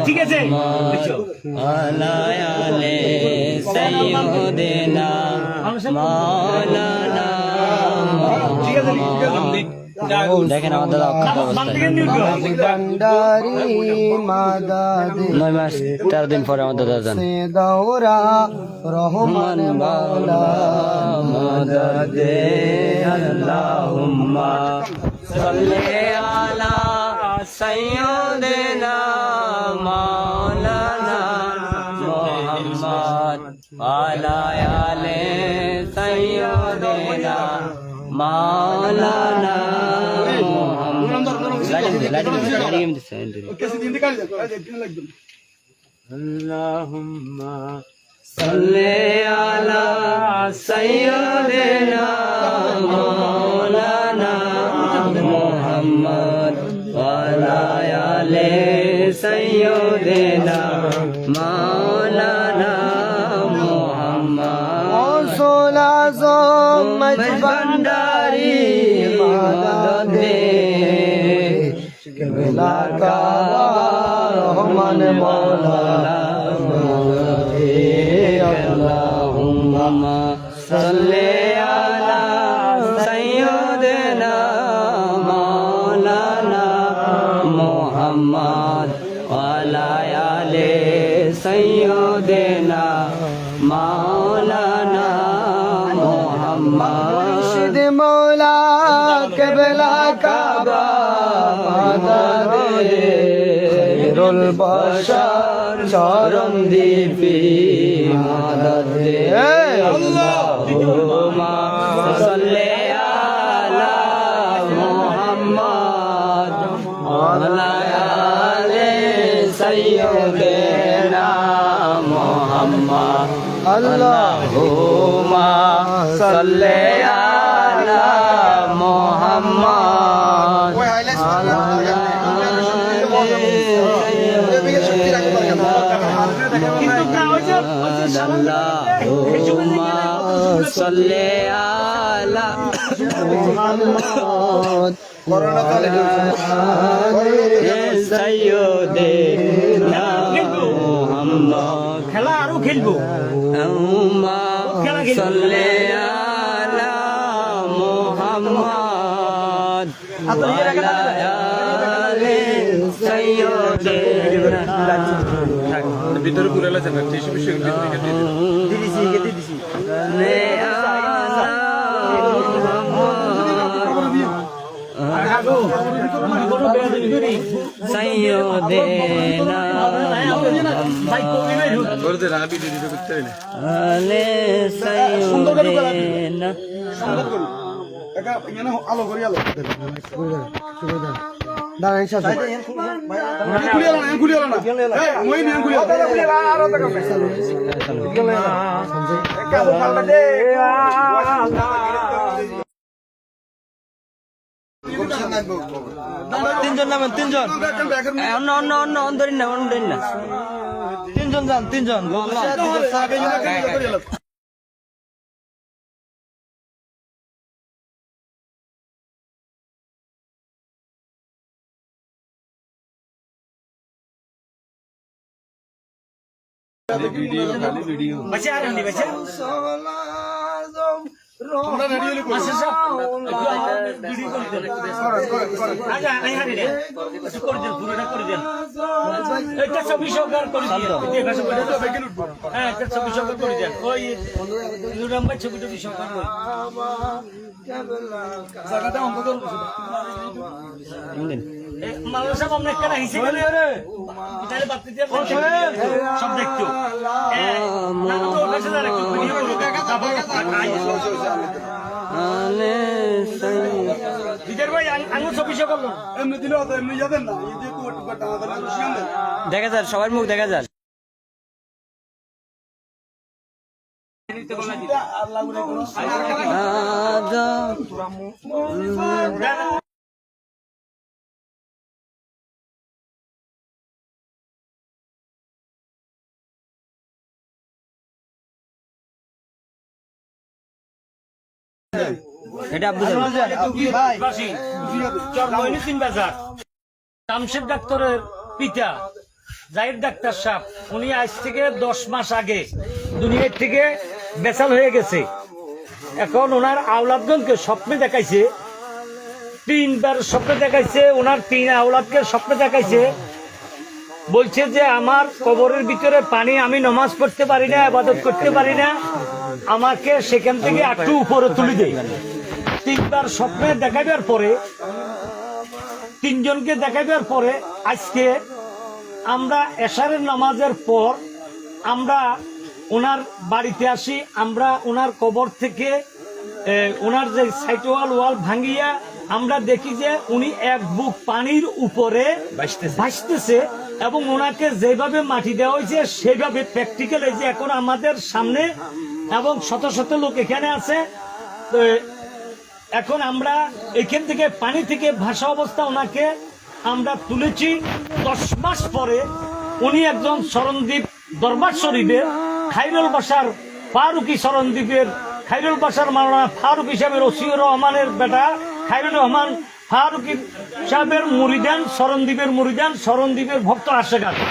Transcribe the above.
ঠিক আছে আলায়ালে সাইয়্যিদিনা মাওলানা দেখেন আমার দাদা ভান্ডারি মাদাদে 9 মাস 13 দিন পরে আমার দাদা যান দৌরা রহমান মাওলা মাদাদে আল্লাহুম্মা সাল্লি আলা সাইয়্যিদিনা মাওলানা মুহাম্মদ আলা আলে সাইয়্যিদিনা মাওলানা আল্লাহুম্মা সাল্লি আলা সাইয়্যিদিনা মাওলানা মুহাম্মদ ওয়ালা আলি সাইয়্যিদিনা মাওলানা মুহাম্মদ সোলা জম মজবান্ডারি মাদাদে কেবলা কাবা রহমান মাওলা আল্লাহুম্মা সাল্লি আলা সাইয়্যিদিনা মাওলানা মুহাম্মদ ওয়ালা আলি সাইয়্যিদিনা মাওলানা মুহাম্মদ মুর্শিদ মৌলা কেবলা কাবা মাদাদে খায়রুল বাশার চরণ দীপি মাদাদে আল্লাহুম্মা সাল্লি আলা মুহাম্মদ ওয়ালা আলি সাইয়্যিদিনা মুহাম্মদ আল্লাহুম্মা সাল্লি আলা মুহাম্মদ আল্লাহুম্মা সাল্লি আলা মুহাম্মদ সাইয়্যিদিনা মুহাম্মদ খেলা আরো খেলবো আল্লাহুম্মা সাল্লি আলা মুহাম্মদ ওয়ালা আলি সাইয়্যিদিনা ভিতরে পুরো লাগছে না টিস্যু পিস্যু দিয়েছি সাইয়্যিদিনা বলতে রাবি দিদি করতে না আলে সাইয়্যিদিনা একা এখানে আলো করি আলো দাঁড়ান সাথে গুলি আলো না এই মই নিয়ে গুলি আলো আরো তিনজন নামেন তিনজন অন্য অন্য অন্য অন্ধরিন না অন্ধরিন না তিনজন যান তিনজন ভিডিও খালি ভিডিও বাচ্চা আর নি বাচ্চা তোমরা রেডি হলে আচ্ছা ভিডিও করে দেন আচ্ছা আই হারি রে করে দেন পুরোটা করে দেন এটা সব বিষয়কার করে দেন এটা সব বেগিন উঠবো হ্যাঁ এটা সব বিষয়কার করে দেন ওই ইউরাম ভাই ছবিটা বিষয়কার করে জায়গাটা অন্তত মালা সাহেব আমরা একটা হিসে গেলে তাহলে বাতি দিয়ে সব দেখতো না তো ওটা সাথে একটু ভিডিও করো আলে সাইয়্যিদিনা বিদার ভাই আঙুল ছবি শো করলো এমনি দিলে তো এমনি যাবেন না এই যে কোট কোট আমাদের শিখান দেন দেখা যায় সবার মুখ দেখা যায় আর লাগু না কোনো এটা আব্দুল বাসী চরমইনুদ্দিন বাজার শামশেদ ডাক্তারের পিতা জাহিদ ডাক্তার সাহেব, উনি আজ থেকে 10 মাস আগে দুনিয়ার থেকে বেচাল হয়ে গেছে। এখন ওনার আওলাদগণকে স্বপ্নে দেখাইছে, 3 বার স্বপ্নে দেখাইছে, ওনার 3 আওলাদকে স্বপ্নে দেখাইছে, বলছে যে আমার কবরের ভিতরে পানি, আমি নামাজ পড়তে পারি না, ইবাদত করতে পারি না, আমাকে সেখান থেকে একটু উপরে তুলে দেয়। 3 বার স্বপ্নে দেখাইবার পরে, 3 জনকে দেখাইবার পরে আজকে আমরা এশারের নামাজের পর আমরা ওনার বাড়িতে আসি। আমরা ওনার কবর থেকে ওনার যে সাইড ওয়াল ভাঙিয়া আমরা দেখি যে উনি এক বুক পানির উপরে ভাসতেছে এবং ওনাকে যেভাবে মাটি দেওয়া হয়েছে সেভাবে প্র্যাকটিক্যাল এই যে এখন আমাদের সামনে এবং শত শত লোক এখানে আছে। তো এখন আমরা এখান থেকে পানি থেকে ভাসা অবস্থা ওনাকে আমরা তুলেছি। 10 মাস পরে উনি একজন শরণদ্বীপ দরবার শরীফের খাইরুল বাশার ফারুকি শরণদ্বীপের খাইরুল বাশার মাওলানা ফারুক হিসাবের ওসিউর রহমানের বেটা খাইরুল রহমান ফারুকি সাহেবের মুরিদান, শরণদ্বীপের মুরিদান, শরণদ্বীপের ভক্ত আশেক আছে।